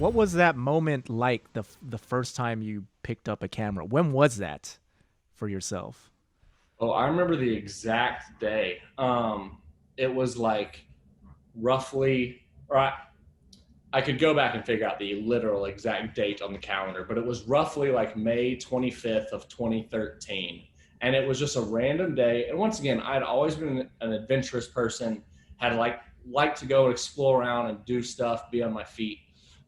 What was that moment like the first time you picked up a camera? When was that for yourself? Oh, I remember the exact day. It was like roughly, or I could go back and figure out the literal exact date on the calendar, but it was roughly like May 25th of 2013. And it was just a random day. And once again, I'd always been an adventurous person, had like to go and explore around and do stuff, be on my feet.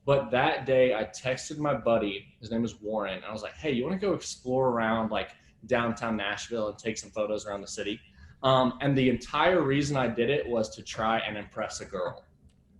But that day I texted my buddy, his name was Warren, and I was like, hey, you want to go explore around like downtown Nashville and take some photos around the city? And the entire reason I did it was to try and impress a girl,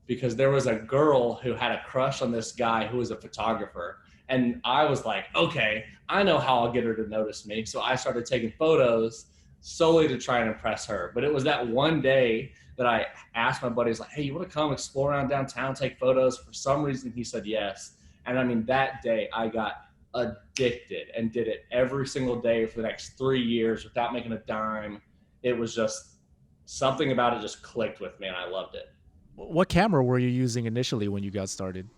because there was a girl who had a crush on this guy who was a photographer. And I was like, okay, I know how I'll get her to notice me. So I started taking photos solely to try and impress her. But it was that one day that I asked my buddies, like, hey, you want to come explore around downtown, take photos? For some reason, he said yes. And I mean, that day I got addicted and did it every single day for the next 3 years without making a dime. It was just something about it just clicked with me, and I loved it. What camera were you using initially when you got started?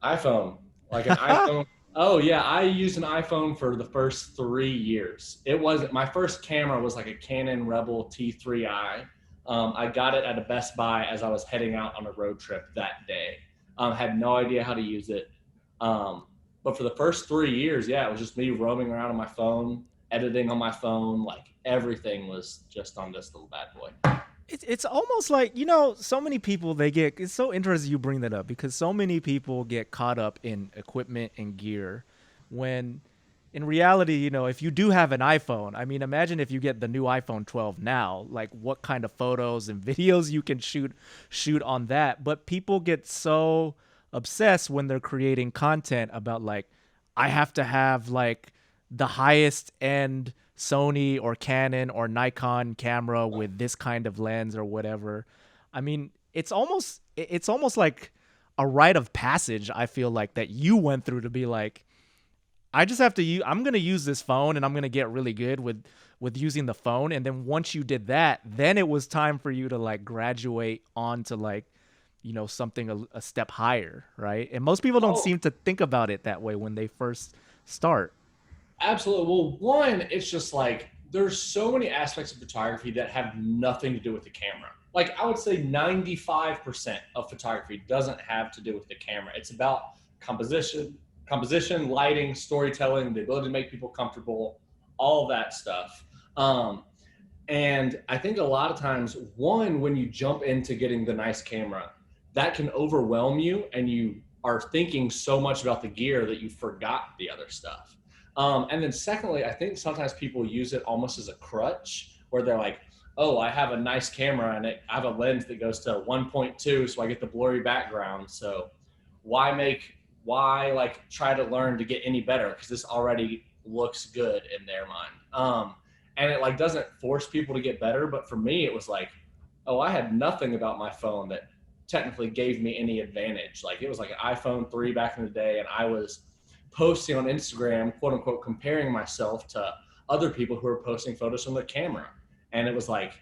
iPhone, like an iPhone. Oh yeah, I used an iPhone for the first 3 years. It was my first camera was like a Canon Rebel T3i. I got it at a Best Buy as I was heading out on a road trip that day. Had no idea how to use it. But for the first 3 years, yeah, it was just me roaming around on my phone, editing on my phone. Like everything was just on this little bad boy. It's almost like, you know, so many people they get, it's so interesting you bring that up because so many people get caught up in equipment and gear when in reality, you know, if you do have an iPhone, I mean, imagine if you get the new iPhone 12 now, like what kind of photos and videos you can shoot on that. But people get so obsessed when they're creating content about like I have to have like the highest end Sony or Canon or Nikon camera with this kind of lens or whatever. I mean, it's almost like a rite of passage. I feel like that you went through to be like, I just have to use. I'm gonna use this phone, and I'm gonna get really good with using the phone. And then once you did that, then it was time for you to like graduate onto like, you know, something a step higher, right? And most people don't Oh, seem to think about it that way when they first start. absolutely. Well, one, it's just like there's so many aspects of photography that have nothing to do with the camera. Like I would say 95% of photography doesn't have to do with the camera. It's about composition, lighting, storytelling, the ability to make people comfortable, all that stuff. Um, and I think a lot of times, one, when you jump into getting the nice camera, that can overwhelm you and you are thinking so much about the gear that you forgot the other stuff. And then secondly, I think sometimes people use it almost as a crutch where they're like, oh, I have a nice camera and I have a lens that goes to 1.2, so I get the blurry background. So why like try to learn to get any better? Because this already looks good in their mind. And it like doesn't force people to get better. But for me, it was like, oh, I had nothing about my phone that technically gave me any advantage. Like it was like an iPhone 3 back in the day, and I was posting on Instagram, quote unquote, comparing myself to other people who are posting photos from their camera. And it was like,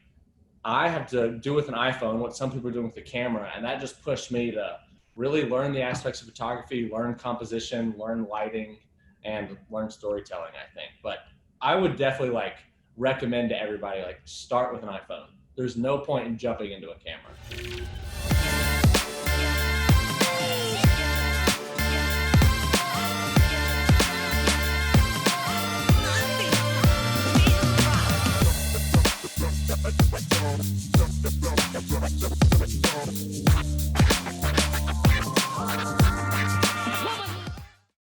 I have to do with an iPhone what some people are doing with the camera. And that just pushed me to really learn the aspects of photography, learn composition, learn lighting, and learn storytelling, I think. But I would definitely like recommend to everybody, like start with an iPhone. There's no point in jumping into a camera.